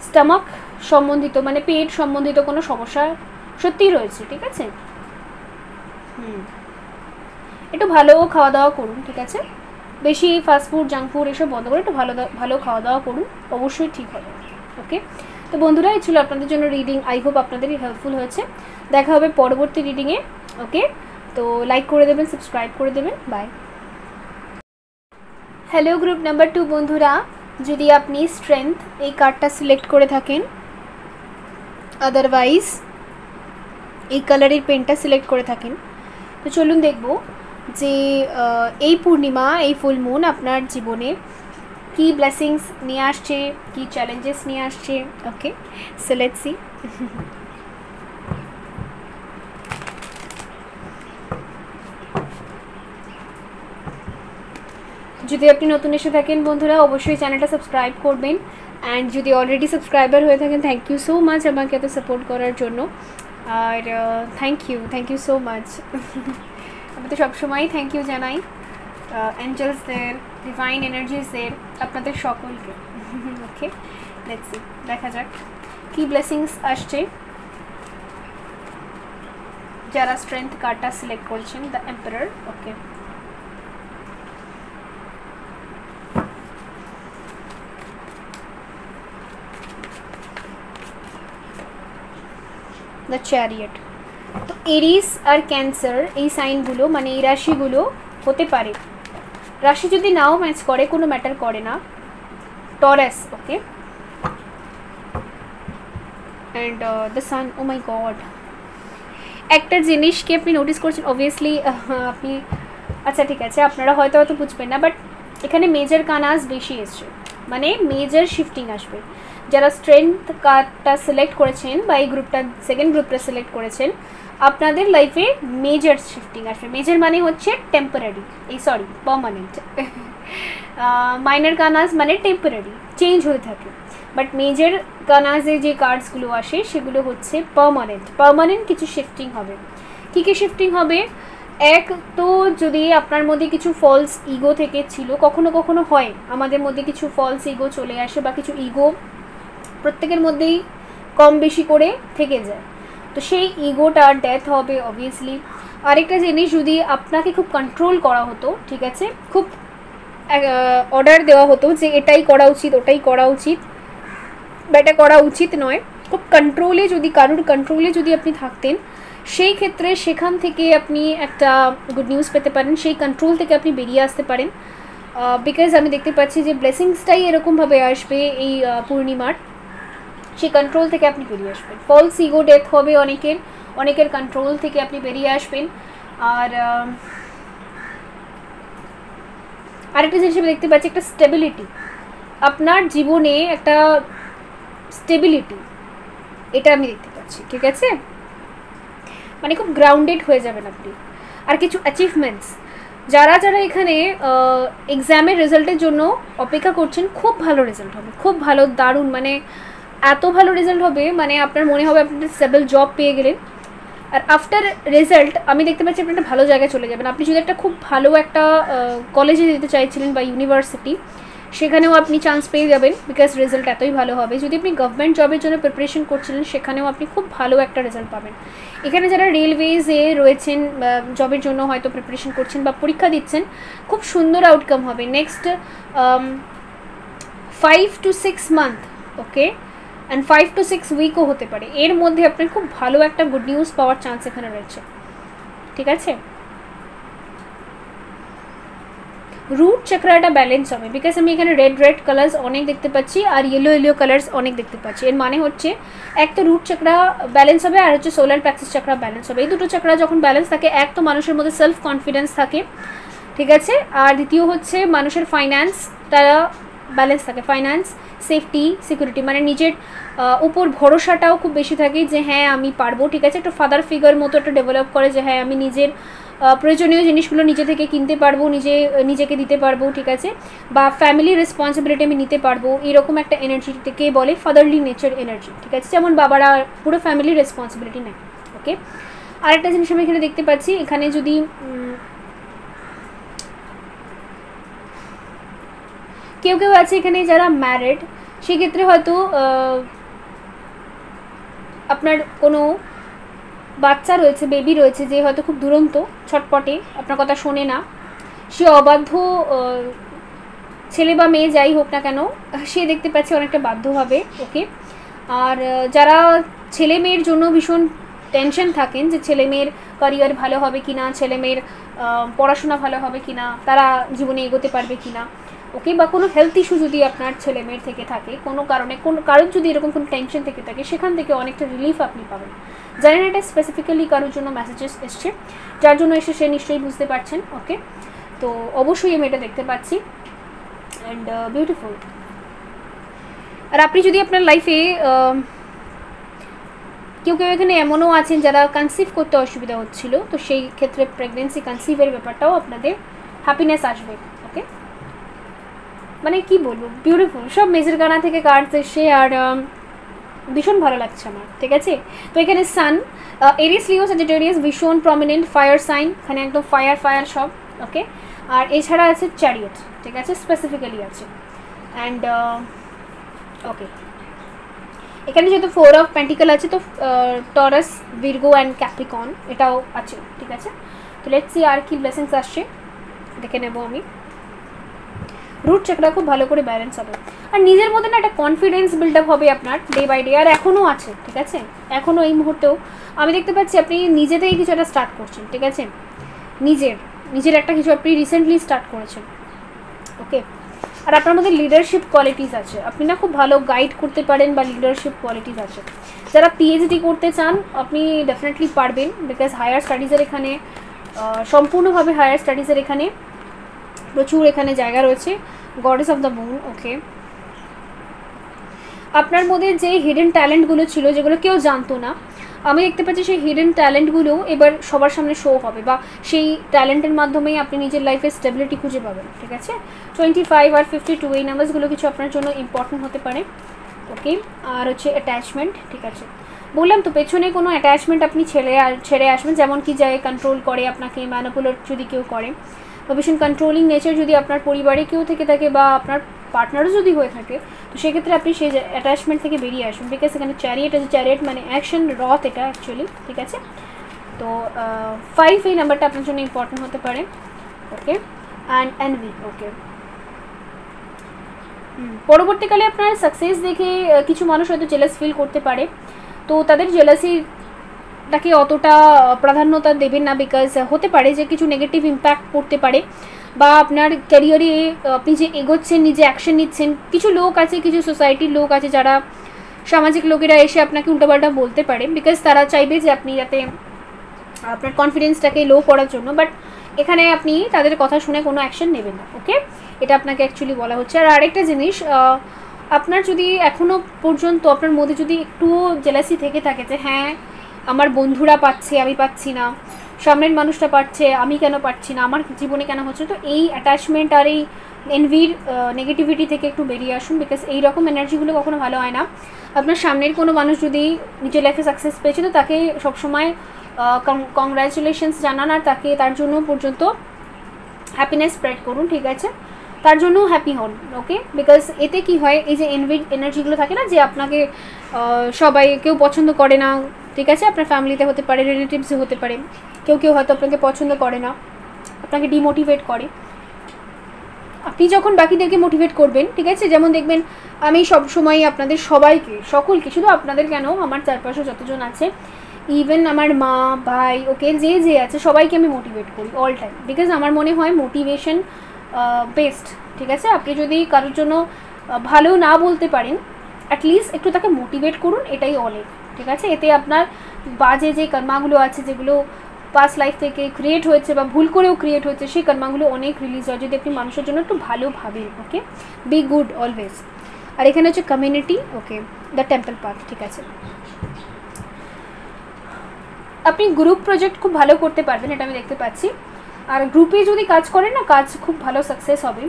স্টমাক সম্বন্ধিত মানে পেট সম্বন্ধিত কোনো সমস্যা সত্যিই রয়েছে, ঠিক আছে? একটু ভালো খাওয়া দাওয়া করুন, ঠিক আছে? বেশি ফাস্টফুড, জাঙ্ক ফুড এসব বন্ধ করে একটু ভালো খাওয়া দাওয়া করুন, অবশ্যই ঠিক হবে, ওকে? তো বন্ধুরা, এই ছিল আপনাদের জন্য রিডিং। আই হোপ আপনাদেরই হেল্পফুল হয়েছে। দেখা হবে পরবর্তী রিডিংয়ে, ওকে? তো লাইক করে দেবেন, সাবস্ক্রাইব করে দেবেন, বাই। হ্যালো গ্রুপ নাম্বার 2 বন্ধুরা, যদি আপনি স্ট্রেংথ এই কার্ডটা সিলেক্ট করে থাকেন, আদারওয়াইজ এই কালারের পেনটা সিলেক্ট করে থাকেন, তো চলুন দেখব যে এই পূর্ণিমা, এই ফুল মুন আপনার জীবনে কি ব্লেসিংস নিয়ে আসছে, কি চ্যালেঞ্জেস নিয়ে আসছে, ওকে? So let's see. যদি আপনি নতুন এসে থাকেন বন্ধুরা, অবশ্যই চ্যানেলটা সাবস্ক্রাইব করবেন, অ্যান্ড যদি অলরেডি সাবস্ক্রাইবার হয়ে থাকেন, থ্যাংক ইউ সো মাচ আমাকে এত সাপোর্ট করার জন্য, আর থ্যাংক ইউ সো মাচ। আমি তো সবসময়ই থ্যাংক ইউ জানাই অ্যাঞ্জেলসদের, ডিভাইন এনার্জিসদের, আপনাদের সকলকে, ওকে? লেটস সি, দেখা যাক কি ব্লেসিংস আসছে যারা স্ট্রেংথ কার্ডটা সিলেক্ট করছেন, the emperor, okay? The chariot. তো এরিস আর ক্যান্সার এই সাইনগুলো মানে এই রাশিগুলো হতে পারে, রাশি যদি নাও ম্যাচ করে কোনো ম্যাটার করে না, Taurus, okay? And the sun, oh my god, একটা জিনিসকে আপনি নোটিস করছেন, অবভিয়াসলি আপনি, আচ্ছা ঠিক আছে, আপনারা হয়তো বুঝবেন না, বাট এখানে মেজর কানাস বেশি এসছে, মানে মেজর শিফটিং আসবে, যারা স্ট্রেংথ কার্ডটা সিলেক্ট করেছেন বা এই গ্রুপটা সেকেন্ড গ্রুপটা সিলেক্ট করেছেন, আপনাদের লাইফে মেজর শিফটিং আসবে। মেজর মানে হচ্ছে টেম্পোরারি, পার্মানেন্ট। মাইনর কানাস মানে টেম্পোরারি, চেঞ্জ হয়ে থাকে। বাট মেজর কানাসে যে কার্ডসগুলো আসে সেগুলো হচ্ছে পার্মানেন্ট কিছু শিফটিং হবে। কী কী শিফটিং হবে? এক তো যদি আপনার মধ্যে কিছু ফলস ইগো থেকে ছিল, কখনো কখনো হয় আমাদের মধ্যে কিছু ফলস ইগো চলে আসে বা কিছু ইগো প্রত্যেকের মধ্যেই কম বেশি করে থেকে যায়, তো সেই ইগোটার ডেথ হবে অবভিয়াসলি। আরেকটা জিনিস, যদি আপনাকে খুব কন্ট্রোল করা হতো, ঠিক আছে, খুব অর্ডার দেওয়া হতো যে এটাই করা উচিত, ওটাই করা উচিত বা এটা করা উচিত নয়, খুব কন্ট্রোলে যদি কারোর কন্ট্রোলে যদি আপনি থাকতেন, সেই ক্ষেত্রে সেখান থেকে আপনি একটা গুড নিউজ পেতে পারেন, সেই কন্ট্রোল থেকে আপনি বেরিয়ে আসতে পারেন। বিকজ আমি দেখতে পাচ্ছি যে ব্লেসিংসটাই এরকমভাবে আসবে এই পূর্ণিমার, সেই কন্ট্রোল থেকে আপনি বেরিয়ে আসবেন। ফলস ইগো ডেথ হবে অনেকের কন্ট্রোল থেকে আপনি বেরিয়ে আসবেন। আর আরেকটা জিনিস আমি দেখতে পাচ্ছি, একটা স্টেবিলিটি, আপনার জীবনে একটা স্টেবিলিটি, এটা আমি দেখতে পাচ্ছি, ঠিক আছে, মানে খুব গ্রাউন্ডেড হয়ে যাবেন আপনি। আর কিছু অ্যাচিভমেন্টস, যারা এখানে এক্সামের রেজাল্টের জন্য অপেক্ষা করছেন, খুব ভালো রেজাল্ট হবে, খুব ভালো, দারুণ, মানে এত ভালো রেজাল্ট হবে, মানে আপনার মনে হবে আপনি স্টেবল জব পেয়ে গেলেন। আর আফটার রেজাল্ট আমি দেখতে পাচ্ছি আপনি একটা ভালো জায়গায় চলে যাবেন। আপনি যদি একটা খুব ভালো একটা কলেজে যেতে চাইছিলেন বা ইউনিভার্সিটি, সেখানেও আপনি চান্স পেয়ে যাবেন, বিকজ রেজাল্ট এতই ভালো হবে। যদি আপনি গভর্নমেন্ট জবের জন্য প্রিপারেশন করছিলেন, সেখানেও আপনি খুব ভালো একটা রেজাল্ট পাবেন। এখানে যারা রেলওয়েজে রয়েছেন, জবের জন্য হয়তো প্রিপারেশন করছেন বা পরীক্ষা দিচ্ছেন, খুব সুন্দর আউটকাম হবে next 5 to 6 month, okay, and 5 to 6 উইকও হতে পারে। এর মধ্যে আপনার খুব ভালো একটা গুড নিউজ পাওয়ার চান্স এখানে রয়েছে, ঠিক আছে। রুট চক্রাটা ব্যালেন্স হবে, বিকজ আমি এখানে রেড কালার্স অনেক দেখতে পাচ্ছি আর ইয়েলো কালার্স অনেক দেখতে পাচ্ছি। এর মানে হচ্ছে এক তো রুট চক্রা ব্যালেন্স হবে, আর হচ্ছে সোলার প্লেক্সাস চক্রা ব্যালেন্স হবে। এই দুটো চক্রা যখন ব্যালেন্স থাকে, এক তো মানুষের মধ্যে সেলফ কনফিডেন্স থাকে, ঠিক আছে, আর দ্বিতীয় হচ্ছে মানুষের ফাইন্যান্স তারা ব্যালেন্স থাকে, ফাইন্যান্স, সেফটি, সিকিউরিটি, মানে নিজের উপর ভরসাটাও খুব বেশি থাকে যে হ্যাঁ আমি পারবো, ঠিক আছে। একটা ফাদার ফিগার মতো একটা ডেভেলপ করে যে হ্যাঁ আমি নিজের প্রয়োজনীয় জিনিসগুলো নিজে থেকে কিনতে পারবো, নিজেকে দিতে পারবো, ঠিক আছে, বা ফ্যামিলি রেসপন্সিবিলিটি আমি নিতে পারবো, এরকম একটা এনার্জি থেকে বলে ফাদারলি নেচার এনার্জি, ঠিক আছে, যেমন বাবারা পুরো ফ্যামিলি রেসপন্সিবিলিটি নেয়, ওকে। আরেকটা জিনিস আমি এখানে দেখতে পাচ্ছি, এখানে যদি কেউ আছে এখানে যারা ম্যারিড, সেক্ষেত্রে হয়তো আপনার কোনো বাচ্চা রয়েছে, বেবি রয়েছে, যে হয়তো খুব দুরন্ত, ছটপটে, আপনার কথা শোনে না, সে অবাধ্য ছেলে বা মেয়ে যাই হোক না কেন, সে দেখতে পাচ্ছে অনেকটা বাধ্য হবে, ওকে। আর যারা ছেলে মেয়ের জন্য ভীষণ টেনশন থাকেন যে ছেলে মেয়ের ক্যারিয়ার ভালো হবে কিনা, ছেলে মেয়ের পড়াশোনা ভালো হবে কিনা, তারা জীবনে এগোতে পারবে কিনা, ওকে, বা কোনো হেলথ ইস্যু যদি আপনার ছেলে মেয়ের থেকে থাকে, কোনো কারণ যদি এরকম কোনো টেনশন থেকে থাকে, সেখান থেকে অনেকটা রিলিফ আপনি পাবেন। জানেন এটা স্পেসিফিক্যালি কারোর জন্য মেসেজেস এসছে, যার জন্য এসে সে নিশ্চয়ই বুঝতে পারছেন, ওকে। তো অবশ্যই আমি এটা দেখতে পাচ্ছি, অ্যান্ড বিউটিফুল। আর আপনি যদি আপনার লাইফে কেউ এখানে এমনও আছেন যারা কনসিভ করতে অসুবিধা হচ্ছিল, তো সেই ক্ষেত্রে প্রেগনেন্সি কনসিভের ব্যাপারটাও আপনাদের হ্যাপিনেস আসবে, ওকে। মানে কি বলবো, বিউটিফুল, সব মেজর গানা থেকে কার্ডস এসে, আর ভীষণ ভালো লাগছে আমার, ঠিক আছে। তো এখানে সান, এরিস, লিও, স্যাজিটেরিয়াস, ভীষণ প্রমিনেন্ট ফায়ার সাইন, এখানে একদম ফায়ার সব, ওকে। আর এছাড়া আছে চ্যারিয়েট, ঠিক আছে, স্পেসিফিক্যালি আছে, অ্যান্ড ওকে। এখানে যেহেতু 4 অফ পেন্টিকল আছে, তো টরাস, ভির্গো অ্যান্ড ক্যাপ্রিকন এটাও আছে, ঠিক আছে। তো লেটস সি আর কি ব্লেসিংস আসছে, দেখে নেব আমি। রুট চক্রা খুব ভালো করে ব্যালেন্স হবে, আর নিজের মধ্যে না একটা কনফিডেন্স বিল্ড আপ হবে আপনার ডে বাই ডে, আর এখনও আছে, ঠিক আছে, এখনও এই মুহূর্তেও আমি দেখতে পাচ্ছি আপনি নিজে থেকে কিছু একটা স্টার্ট করছেন, ঠিক আছে, নিজের একটা কিছু আপনি রিসেন্টলি স্টার্ট করেছেন, ওকে। আর আপনার মধ্যে লিডারশিপ কোয়ালিটিস আছে, আপনি না খুব ভালো গাইড করতে পারেন, বা লিডারশিপ কোয়ালিটিস আছে। যারা পিএইচডি করতে চান, আপনি ডেফিনেটলি পারবেন, বিকজ হায়ার স্টাডিজের এখানে সম্পূর্ণভাবে হায়ার স্টাডিজের এখানে প্রচুর এখানে জায়গা রয়েছে। গডেস অফ দ্য মুন, ওকে। আপনার মধ্যে যে হিডেন ট্যালেন্টগুলো ছিল, যেগুলো কেউ জানতো না, আমি দেখতে পাচ্ছি সেই হিডেন ট্যালেন্টগুলো এবার সবার সামনে শো হবে, বা সেই ট্যালেন্টের মাধ্যমেই আপনি নিজের লাইফে স্টেবিলিটি খুঁজে পাবেন। ঠিক আছে, 25 আর 52 এই নাম্বারসগুলো কিছু আপনার জন্য ইম্পর্টেন্ট হতে পারে। ওকে, আর হচ্ছে অ্যাটাচমেন্ট। ঠিক আছে, বললাম তো পেছনে কোনো অ্যাটাচমেন্ট আপনি ছেড়ে আসবেন, যেমন কি যায় কন্ট্রোল করে আপনাকে, ম্যানিপুলেট যদি কেউ করে, বা ভীষণ কন্ট্রোলিং নেচার যদি আপনার পরিবারে কেউ থেকে থাকে বা আপনার পার্টনারও যদি হয়ে থাকে, তো সেক্ষেত্রে আপনি সেই অ্যাটাচমেন্ট থেকে বেরিয়ে আসুন। বিকজ এখানে চ্যারিয়েট আছে, চ্যারিয়েট মানে অ্যাকশন, রথ এটা অ্যাকচুয়ালি। ঠিক আছে, তো 5 এই নাম্বারটা আপনার জন্য ইম্পর্টেন্ট হতে পারে। ওকে, অ্যান্ড এনভি। ওকে, পরবর্তীকালে আপনার সাকসেস দেখে কিছু মানুষ হয়তো জেলাস ফিল করতে পারে, তো তাদের জেলাসিটাকে অতটা প্রাধান্যতা দেবেন না, বিকজ হতে পারে যে কিছু নেগেটিভ ইম্প্যাক্ট পড়তে পারে, বা আপনার ক্যারিয়ারে আপনি যে এগোচ্ছেন, নিজে অ্যাকশন নিচ্ছেন, কিছু লোক আছে, কিছু সোসাইটির লোক আছে, যারা সামাজিক লোকেরা এসে আপনাকে উল্টোপাল্টা বলতে পারে, বিকজ তারা চাইবে যে আপনি যাতে আপনার কনফিডেন্সটাকে লো করার জন্য, বাট এখানে আপনি তাদের কথা শুনে কোনো অ্যাকশন নেবেন না। ওকে, এটা আপনাকে অ্যাকচুয়ালি বলা হচ্ছে। আর আরেকটা জিনিস, আপনার যদি এখনও পর্যন্ত আপনার মধ্যে যদি একটুও জেলাসি থেকে থাকে যে হ্যাঁ আমার বন্ধুরা পাচ্ছে আমি পাচ্ছি না, সামনের মানুষটা পাচ্ছে আমি কেন পাচ্ছি না, আমার জীবনে কেন হচ্ছে, তো এই অ্যাটাচমেন্ট আর এই এনভির নেগেটিভিটি থেকে একটু বেরিয়ে আসুন, বিকজ এই রকম এনার্জিগুলো কখনো ভালো হয় না। আপনার সামনের কোনো মানুষ যদি নিজের লাইফে সাকসেস পেয়েছে, তো তাকে সবসময় কংগ্রাচুলেশনস জানান, আর তাকে তার জন্য পর্যন্ত হ্যাপিনেস স্প্রেড করুন। ঠিক আছে, তার জন্য হ্যাপি হন। ওকে, বিকজ এতে কি হয়, এই যে এনার্জিগুলো থাকে না, যে আপনাকে সবাই কেউ পছন্দ করে না, ঠিক আছে, আপনার ফ্যামিলিতে হতে পারে, রিলেটিভসে হতে পারে, কেউ কেউ হয়তো আপনাকে পছন্দ করে না, আপনাকে ডিমোটিভেট করে, আপনি যখন বাকিদেরকে মোটিভেট করবেন, ঠিক আছে, যেমন দেখবেন আমি সবসময় আপনাদের সবাইকে, সকলকে, শুধু আপনাদের কেন, আমার চারপাশে যতজন আছে, ইভেন আমার মা ভাই, ওকে, যে আছে সবাইকে আমি মোটিভেট করি অল টাইম, বিকজ আমার মনে হয় মোটিভেশন বেস্ট। ঠিক আছে, আপনি যদি কারোর জন্য ভালো না বলতে পারেন, অ্যাটলিস্ট একটু তাকে মোটিভেট করুন, এটাই অনেক। ঠিক আছে, এতে আপনার বাজে যে কর্মাগুলো আছে, যেগুলো পাস্ট লাইফ থেকে ক্রিয়েট হয়েছে বা ভুল করেও ক্রিয়েট হয়েছে, সেই কর্মাগুলো অনেক রিলিজ হয় যদি আপনি মানুষের জন্য একটু ভালো ভাবেন। ওকে, বি গুড অলওয়েজ। আর এখানে হচ্ছে community. Okay, the temple path. ঠিক আছে, আপনি গ্রুপ প্রজেক্ট খুব ভালো করতে পারবেন, এটা আমি দেখতে পাচ্ছি। আর গ্রুপে যদি কাজ করেন না, কাজ খুব ভালো সাকসেস হবে।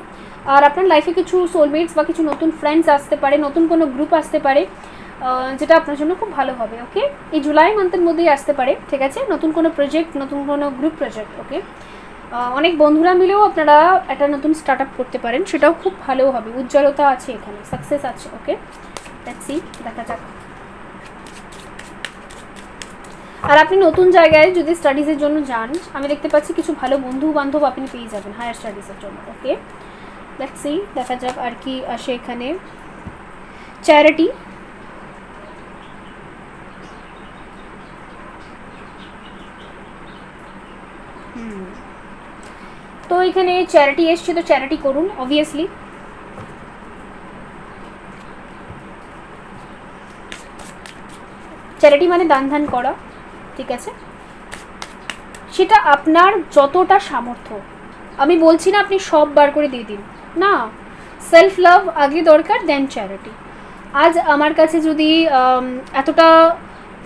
আর আপনার লাইফে কিছু সোলমেটস বা কিছু নতুন ফ্রেন্ডস আসতে পারে, নতুন কোনো গ্রুপ আসতে পারে, যেটা আপনার জন্য খুব ভালো হবে। ওকে, এই জুলাই মান্থের মধ্যেই আসতে পারে। ঠিক আছে, নতুন কোনো প্রজেক্ট, নতুন কোনো গ্রুপ প্রজেক্ট। ওকে, অনেক বন্ধুরা মিলেও আপনারা একটা নতুন স্টার্ট আপ করতে পারেন, সেটাও খুব ভালো হবে, উজ্জ্বলতা আছে এখানে, সাকসেস আছে। ওকে, লেটস সি, দেখা যাক। আর আপনি নতুন জায়গায় যদি স্টাডিজের জন্য যান, আমি দেখতে পাচ্ছি কিছু ভালো বন্ধু বান্ধব আপনি পেয়ে যাবেন হায়ার স্টাডিজের জন্য। ওকে, লেটস সি, দেখা যাক আর কি আসে এখানে। চ্যারিটি, তো এখানে চ্যারিটি এসছে, তো চ্যারিটি করুন অবভিয়াসলি। চ্যারিটি মানে দান ধ্যান করা। ঠিক আছে, সেটা আপনার যতটা সামর্থ্য, আমি বলছি না আপনি সব বার করে দিয়ে দিন, না, সেলফ লাভ আগে দরকার, দেন চ্যারিটি। আজ আমার কাছে যদি এতটা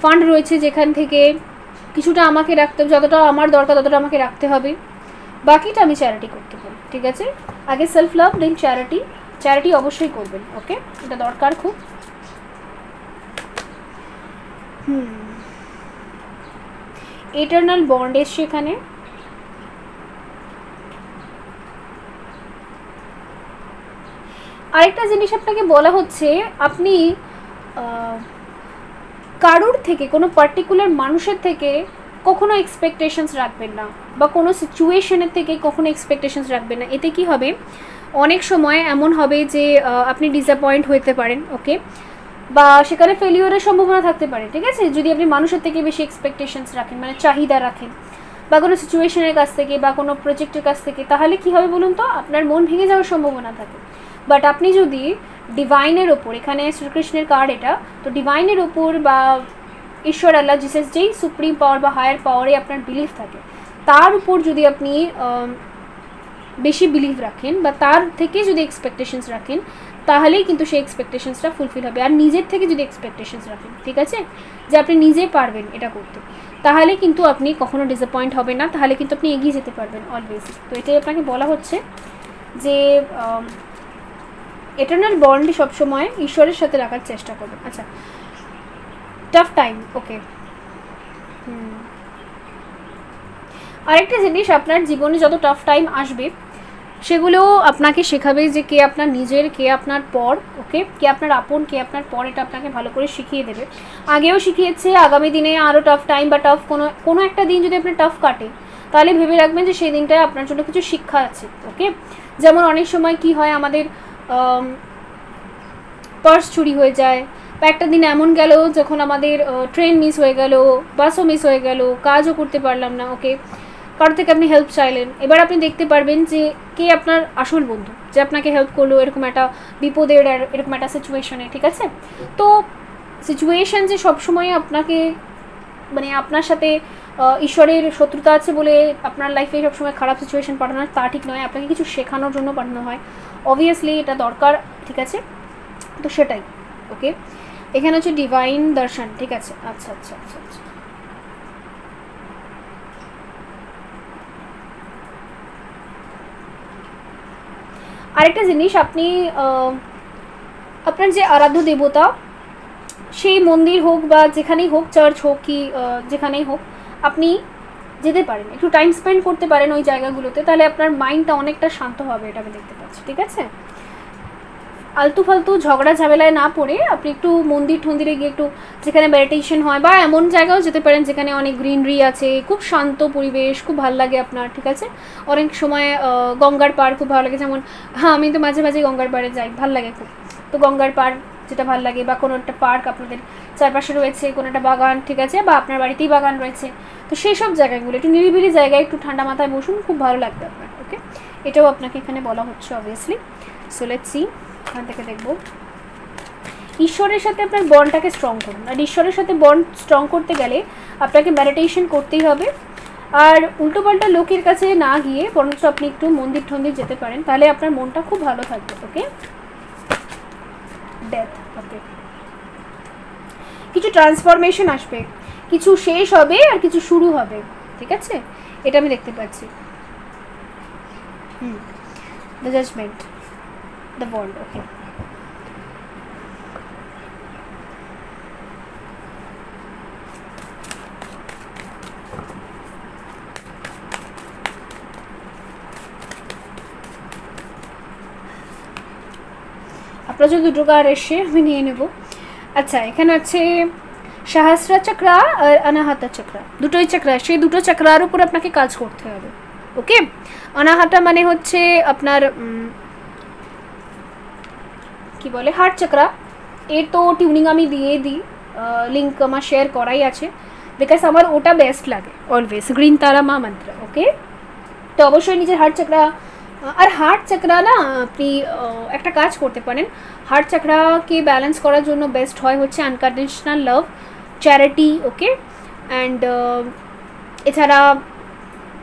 ফান্ড রয়েছে, যেখান থেকে কিছুটা আমাকে রাখতে হবে, যতটা আমার দরকার ততটা আমাকে রাখতে হবে, বাকিটা আমি চ্যারিটি করতে পারি। ঠিক আছে, আগে সেলফ লাভ, দেন চ্যারিটি। চ্যারিটি অবশ্যই করবেন। ওকে, এটা দরকার খুব। ইটারনাল বন্ড এসছে এখানে। আরেকটা জিনিস আপনাকে বলা হচ্ছে, আপনি কারোর থেকে, কোনো পার্টিকুলার মানুষের থেকে কখনো এক্সপেকটেশনস রাখবেন না, বা কোনো সিচুয়েশনের থেকে কখনো এক্সপেকটেশনস রাখবেন না। এতে কি হবে, অনেক সময় এমন হবে যে আপনি ডিসঅ্যাপয়েন্ট হতে পারেন। ওকে, বা সেখানে ফেলিওরের সম্ভাবনা থাকতে পারে। ঠিক আছে, যদি আপনি মানুষের থেকে বেশি এক্সপেকটেশনস রাখেন, মানে চাহিদা রাখেন, বা কোনো সিচুয়েশনের কাছ থেকে বা কোনো প্রজেক্টের কাছ থেকে, তাহলে কী হবে বলুন তো, আপনার মন ভেঙে যাওয়ার সম্ভাবনা থাকে। বাট আপনি যদি ডিভাইনের ওপর, এখানে শ্রীকৃষ্ণের কার্ড এটা, তো ডিভাইনের ওপর বা ঈশ্বর, আল্লাহ, জিসাস, যেই সুপ্রিম পাওয়ার বা হায়ার পাওয়ারে আপনার বিলিভ থাকে, তার উপর যদি আপনি বেশি বিলিভ রাখেন বা তার থেকে যদি এক্সপেকটেশনস রাখেন, তাহলেই কিন্তু সেই এক্সপেকটেশনসটা ফুলফিল হবে। আর নিজের থেকে যদি এক্সপেকটেশনস রাখেন, ঠিক আছে, যে আপনি নিজে পারবেন এটা করতে, তাহলে কিন্তু আপনি কখনো ডিসঅ্যাপয়েন্ট হবে না, তাহলে কিন্তু আপনি এগিয়ে যেতে পারবেন অলওয়েজ। তো এটাই আপনাকে বলা হচ্ছে যে এটার্নাল বন্ড সবসময় ঈশ্বরের সাথে রাখার চেষ্টা করবেন। আচ্ছা, টাফ টাইম, ওকে। আরেকটা জিনিস, আপনার জীবনে যত টাফ টাইম আসবে সেগুলো আপনাকে শেখাবে যে কে আপনার নিজের, কে আপনার পর, ওকে, কে আপনার আপন, কে আপনার পর, এটা আপনাকে ভালো করে শিখিয়ে দেবে। আগেও শিখিয়েছে, আগামী দিনে আরও টাফ টাইম বা টাফ কোনো একটা দিন যদি আপনার টাফ কাটে, তাহলে ভেবে রাখবেন যে সেই দিনটায় আপনার জন্য কিছু শিক্ষা আছে, ওকে। যেমন অনেক সময় কি হয়, আমাদের পার্স চুরি হয়ে যায়, বা একটা দিন এমন গেল যখন আমাদের ট্রেন মিস হয়ে গেল, বাসও মিস হয়ে গেল, কাজও করতে পারলাম না, ওকে, কারো থেকে আপনি হেল্প চাইলেন, এবার আপনি দেখতে পারবেন যে কে আপনার আসল বন্ধু, যে আপনাকে হেল্প করলো এরকম একটা বিপদের এরকম একটা সিচুয়েশনে, ঠিক আছে। তো সিচুয়েশান যে সবসময় আপনাকে মানে আপনার সাথে ঈশ্বরের শত্রুতা আছে বলে আপনার লাইফে সবসময় খারাপ সিচুয়েশান পাঠানো তা ঠিক নয়, আপনাকে কিছু শেখানোর জন্য পাঠানো হয়, অবভিয়াসলি এটা দরকার, ঠিক আছে। তো সেটাই, ওকে। এখানে হচ্ছে ডিভাইন দর্শন, ঠিক আছে। আচ্ছা আচ্ছা আচ্ছা আচ্ছা, আরেকটা জিনিস, আপনি আপনার যে আরাধ্য দেবতা, সেই মন্দির হোক বা যেখানেই হোক, চার্চ হোক কি যেখানেই হোক, আপনি যেতে পারেন, একটু টাইম স্পেন্ড করতে পারেন ওই জায়গাগুলোতে, তাহলে আপনার মাইন্ডটা অনেকটা শান্ত হবে, এটা আমি দেখতে পাচ্ছি, ঠিক আছে। আলতু ফালতু ঝগড়া ঝামেলায় না পড়ে আপনি একটু মন্দির ঠন্দিরে গিয়ে একটু যেখানে মেডিটেশন হয়, বা এমন জায়গাও যেতে পারেন যেখানে অনেক গ্রিনারি আছে, খুব শান্ত পরিবেশ, খুব ভালো লাগে আপনার, ঠিক আছে। অনেক সময় গঙ্গার পাড় খুব ভালো লাগে, যেমন হ্যাঁ আমি তো মাঝে মাঝে গঙ্গার পাড়ে যাই, ভালো লাগে খুব। তো গঙ্গার পাড় যেটা ভালো লাগে, বা কোনো একটা পার্ক আপনাদের চারপাশে রয়েছে, কোনো একটা বাগান, ঠিক আছে, বা আপনার বাড়িতেই বাগান রয়েছে, তো সেই সব জায়গাগুলো একটু নিরিবিলি জায়গায় একটু ঠান্ডা মাথায় বসুন, খুব ভালো লাগবে আপনার, ওকে। এটাও আপনাকে এখানে বলা হচ্ছে অবভিয়াসলি। সো লেটস সি, এখান থেকে দেখব ঈশ্বরের সাথে আপনার বন্ডটাকে স্ট্রং করুন। আর ঈশ্বরের সাথে বন্ড স্ট্রং করতে গেলে আপনাকে মেডিটেশন করতেই হবে, আর উল্টোপাল্টা লোকের কাছে না গিয়ে বরঞ্চ আপনি একটু মন্দির ঠন্দির যেতে পারেন, তাহলে আপনার মনটা খুব ভালো থাকবে, ওকে। ডেথ, ওকে। কিছু ট্রান্সফরমেশন আসবে, কিছু শেষ হবে আর কিছু শুরু হবে, ঠিক আছে, এটা আমি দেখতে পাচ্ছি। দ্য জাজমেন্ট, দ্য বন্ড, ওকে। আপনার যদি দুটো কার্ড এসে আমি নিয়ে নেব। আচ্ছা, এখানে আছে সহস্রা চক্র আর অনাহতা চক্র, দুটোই চক্র, সেই দুটো চক্রার উপর আপনাকে কাজ করতে হবে, ওকে। অনাহতা মানে হচ্ছে আপনার কি বলে হার্ট চক্র, এর তো টিউনিং আমি দিয়ে দিই, লিঙ্ক আমার শেয়ার করাই আছে, বিকজ আমার ওটা বেস্ট লাগে অলওয়েজ, গ্রিন তারা মা মন্ত্র, ওকে। তো অবশ্যই নিজের হার্ট চক্র, আর হার্ট চক্র না আপনি একটা কাজ করতে পারেন, হার্ট চক্রকে ব্যালেন্স করার জন্য বেস্ট হয় হচ্ছে unconditional love, charity, okay. And এছাড়া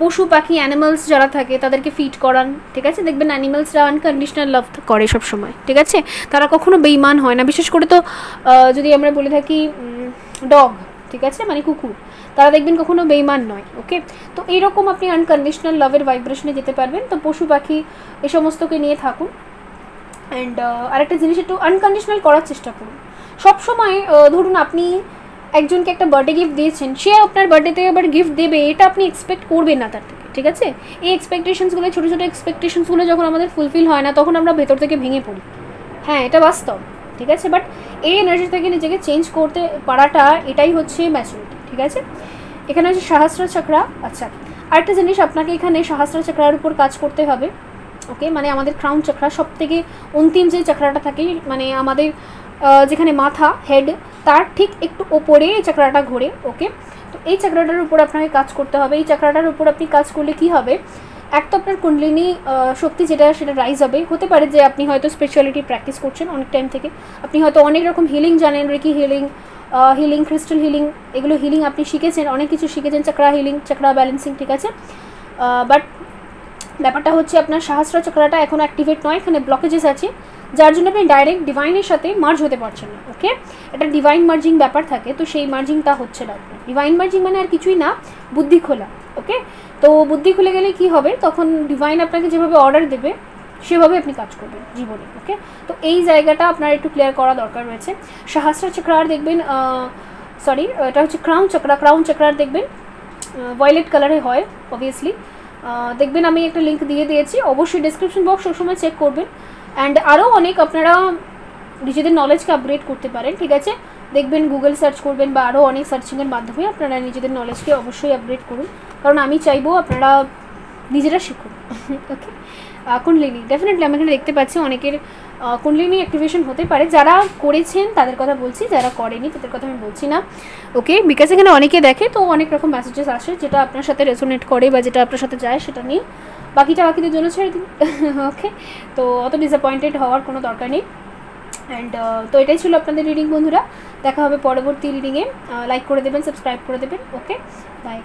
পশু পাখি অ্যানিমালস যারা থাকে তাদেরকে ফিড করান, ঠিক আছে। দেখবেন অ্যানিমালসরা আনকন্ডিশনাল লাভ করে সব সময়, ঠিক আছে, তারা কখনো বেইমান হয় না। বিশেষ করে তো যদি আমরা বলে থাকি ডগ, ঠিক আছে, মানে কুকুর, তারা দেখবেন কখনো বেইমান নয়, ওকে। তো এইরকম আপনি আনকন্ডিশনাল লাভের ভাইব্রেশনে যেতে পারবেন। তো পশু পাখি এ সমস্তকে নিয়ে থাকুন। অ্যান্ড আরেকটা জিনিস, একটু আনকন্ডিশনাল করার চেষ্টা করুন সবসময়। ধরুন আপনি একজনকে একটা বার্থডে গিফট দিয়েছেন, সে আপনার বার্থডেতে আবার গিফট দেবে, এটা আপনি এক্সপেক্ট করবেন না তার থেকে, ঠিক আছে। এই এক্সপেকটেশনসগুলো, ছোটো ছোটো এক্সপেকটেশনসগুলো যখন আমাদের ফুলফিল হয় না, তখন আমরা ভেতর থেকে ভেঙে পড়ি, হ্যাঁ এটা বাস্তব, ঠিক আছে। বাট এই এনার্জি থেকে নিজেকে চেঞ্জ করতে পারাটা, এটাই হচ্ছে ম্যাচুরিটি, ঠিক আছে। এখানে হচ্ছে সহস্র চক্র। আচ্ছা, আরেকটা জিনিস, আপনাকে এখানে সহস্র চক্রের উপর কাজ করতে হবে, ওকে। মানে আমাদের ক্রাউন চক্র, সব থেকে অন্তিম যে চক্রটা থাকে, মানে আমাদের যেখানে মাথা, হেড, তার ঠিক একটু ওপরে এই চক্রটা ঘোরে, ওকে। তো এই চক্রটার উপর আপনাকে কাজ করতে হবে। এই চক্রটার উপর আপনি কাজ করলে কি হবে, এক তো আপনার কুণ্ডলিনী শক্তি যেটা, সেটা রাইজ হবে। হতে পারে যে আপনি হয়তো স্পিরিচুয়ালিটি প্র্যাকটিস করছেন অনেক টাইম থেকে, আপনি হয়তো অনেক রকম হিলিং জানেন, reiki healing, healing, crystal healing, এগুলো হিলিং আপনি শিখেছেন, অনেক কিছু শিখেছেন, চক্রা হিলিং, চক্রা ব্যালেন্সিং, ঠিক আছে। বাট ব্যাপারটা হচ্ছে আপনার সহস্র চক্রটা এখনও অ্যাক্টিভেট নয়, এখানে ব্লকেজেস আছে, যার জন্য আপনি ডাইরেক্ট ডিভাইনের সাথে মার্জ হতে পারছেন না। ওকে, একটা ডিভাইন মার্জিং ব্যাপার থাকে, তো সেই মার্জিংটা হচ্ছে না। ডিভাইন মার্জিং মানে আর কিছুই না, বুদ্ধি খোলা। ওকে, তো বুদ্ধি খুলে গেলে কি হবে, তখন ডিভাইন আপনাকে যেভাবে অর্ডার দেবে সেভাবে আপনি কাজ করবেন জীবনে। ওকে, তো এই জায়গাটা আপনার একটু ক্লিয়ার করা দরকার রয়েছে। সহস্র চক্রার দেখবেন, সরি এটা হচ্ছে ক্রাউন চক্রা, ক্রাউন চক্রার দেখবেন ভায়োলেট কালারে হয় অবভিয়াসলি। দেখবেন আমি একটা লিঙ্ক দিয়ে দিয়েছি, অবশ্যই ডেসক্রিপশন বক্স সবসময় চেক করবেন। অ্যান্ড আরও অনেক আপনারা নিজেদের নলেজকে আপগ্রেড করতে পারেন, ঠিক আছে। দেখবেন গুগল সার্চ করবেন বা আরও অনেক সার্চিংয়ের মাধ্যমে আপনারা নিজেদের নলেজকে অবশ্যই আপগ্রেড করুন, কারণ আমি চাইবো আপনারা নিজেরা শিখুন। ওকে, কুণ্ডলিনী ডেফিনেটলি আমি এখানে দেখতে পাচ্ছি অনেকের কুণ্ডলিনী অ্যাক্টিভেশন হতে পারে, যারা করেছেন তাদের কথা বলছি, যারা করেনি তাদের কথা আমি বলছি না। ওকে, বিকজ এখানে অনেকে দেখে, তো অনেক রকম মেসেজেস আসে যেটা আপনার সাথে রেজোনেট করে বা যেটা আপনার সাথে যায় সেটা নিয়ে, বাকিটা বাকিদের জন্য ছেড়ে দিন। ওকে, তো অত ডিসঅ্যাপয়েন্টেড হওয়ার কোনো দরকার নেই। অ্যান্ড তো এটাই ছিল আপনাদের রিডিং বন্ধুরা, দেখা হবে পরবর্তী রিডিংয়ে। লাইক করে দেবেন, সাবস্ক্রাইব করে দেবেন। ওকে, বাই।